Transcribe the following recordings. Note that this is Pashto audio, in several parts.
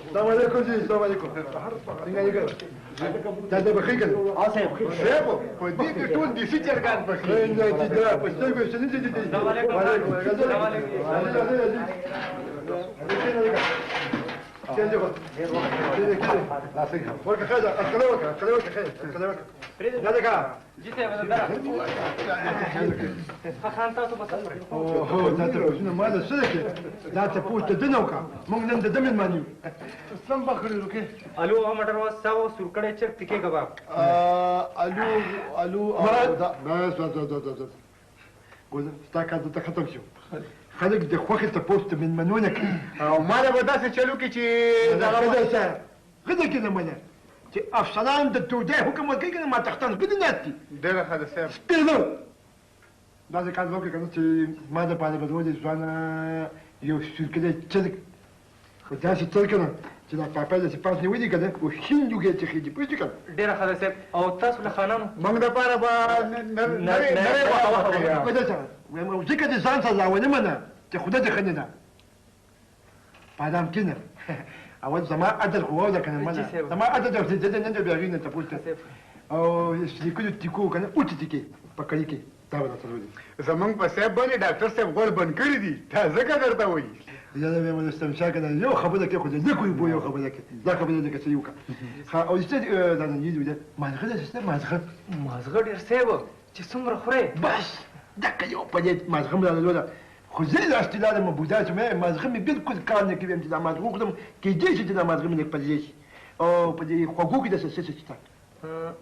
السلام عليكم جي السلام عليكم تاته بخير سيبو ودي ټول دي سي چرګان بخير نه دي دا پښتو به څه دي السلام عليكم السلام عليكم كده ورك خذ الكلوك خير هذاك جيت يا بدر خان تاسو بس اوه دا ته شنو ما ده شركه دا ته پوت دنوکا مونږ نن د دمن مانیو سم بخری روکه आलू और मटर व सब सुरकड़े चक टिके कबाब الو دا بس قول استاك هذا تختم شو خليك د خوخه ته پوسټ من منونک او ما له بداسه چلو کې چې غدا كده مالا چې افسران د توده حکم ورکوي کنه ما تختان بده ناتي ډېره ښه ده صاحب ډېر دا ځکه کار وکړي کنه چې ما د پاره بدولې ځوانه یو شرکت چرګ خو داسې چرګ کنه چې دا پاپا د سپاس نیولې کنه او هندوګې چې خېږي پوه شو کنه ډېره ښه ده صاحب او تاسو له خانانو موږ دپاره به نرۍ غوښه وخورو په داسې وایم ځکه د ځان سره ونه منه چې خدای دې ښه نه ده بادام کینه اول زما عدد قوه ده كان مانا زما عدد ده زاد نند بيغين انت قلت او يشتكوا تيكو كان اوتيكي بكاليكي دا ولا تلودي زمونږ په صاحب باندې ډاکټر صاحب غوړ بند کړی دي دا ځکه درته وایي اذا لم يستمشى كان يو خبرك كيف خذ لك يبو يو خبرك ذاك خبرك كسيوكا او يستد دا نيدو ده ما غدا سيستم ما مازغه ډېر صاحب چې څومره خوري بس دك يو بديت ما غم لا ولا خذي الاستدلال المبودات ما زغمي بالكل كان كيف انت ما تقدم كي جيش انت ما زغمي لك بديش او بدي حقوق ده سيستم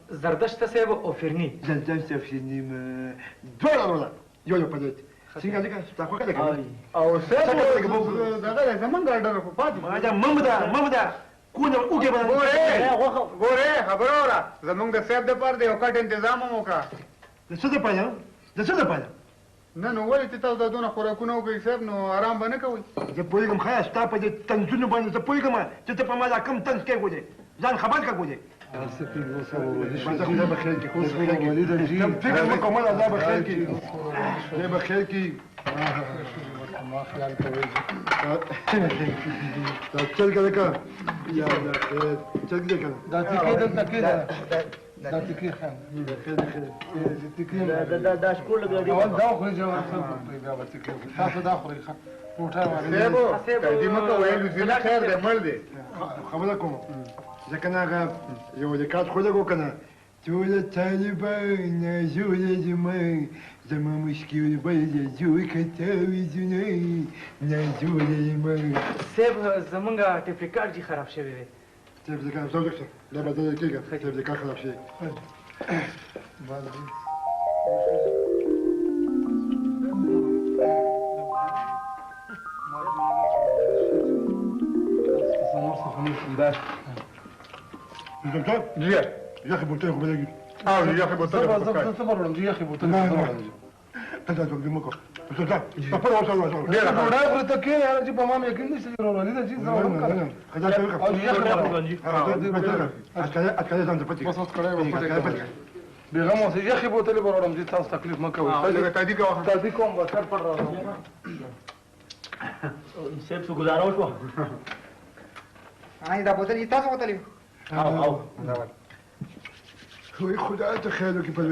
زردشت صاحب او فرني زردشت فرني دولا يو بديت څنګه لګا تاسو کله کوي او صاحب دغه زمونږ ګاډر په پاتې ما دا ممدا كونه اوګه ګوره خبره وره زمونږ د صاحب د پاره د یو کټ تنظیم هم وکړه د څه د پایا د څه د پایا نه نو ولې چې تاسو دا دونه خوراکونه وکړئ صاحب نو آرام به نه کوئ زه پوهېږم ښه ستا په دې طنزونو باندې زه پوهېږم چې ته په ما دا کم طنز کوې ګولې ځان خبر کړه ګولې خدای به خیر کړي فکر مه کوه مله الله به خیر کړي خدای به خیر کړي ما خیال کوئ دا چرګه ده که یا دا چرګ دی که دا تیکې دلته کېده دا تیکې خان دا شکول لګړي اول دا خوري جواب بیا به تیکې تاسو دا خوري کوټه باندې صاحب دې مکه ویلو چې خیر دې مړ دې خبره کوم ځکه نه هغه یو لیکات خو لګو که نه ټول طالبان ناجوړه زموږ زما مشکل بله جوړ کتاوي زونی ناجوړه زموږ صاحب زمونږ ټیپ ریکارډ جي خراب شوی دی ټیپ ریکارډ زه وکړم دا به زه کېږم ټیپ ریکارډ خراب شوی دكتور جي يا اخي بوتين خو بلاقي يا اخي بوتين صبر يا اخي بوتين انت تقول مكو دكتور تفضل وصل ډېر ډېر خو ته کې یار چې په ما مې یقین نشته ورولې دا چې زه وکړم خدای ته وکړه او یې خبره اکل ځان ته پټي بس اوس کړای بیغم اوسه یې خې بوتلې ورولم چې تاسو تکلیف مکه وي تادی کوم وسر پر راځم صاحب څه گزاره وشو دا بوتل یې تاسو بوتلې او وي خدای ته خیر وکړي په دې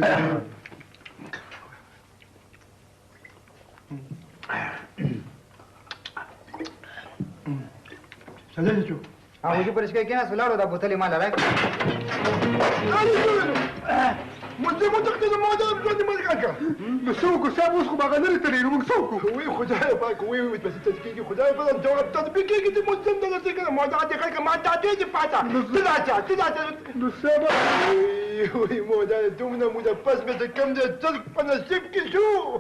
سلام شو هغه چې پرشکې کې نه سلاړو دا بوتل مال راک مته تقدر ما ده بدي ما كاكا مسوق سابوس خو باغنر تري ومسوق وي خداي باك وي بس تسكيكي خداي بدل جواب تطبيقي كده مزن ده كده ما ده حاجه ما تعدي فاتا طلعت نسبه وي مو ده دومنا مو ده بس كم ده تلك انا سبكي شو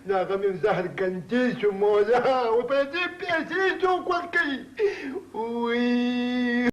لا غمي زهر كنتيش ومولا وبدي بيسيتو كل كي وي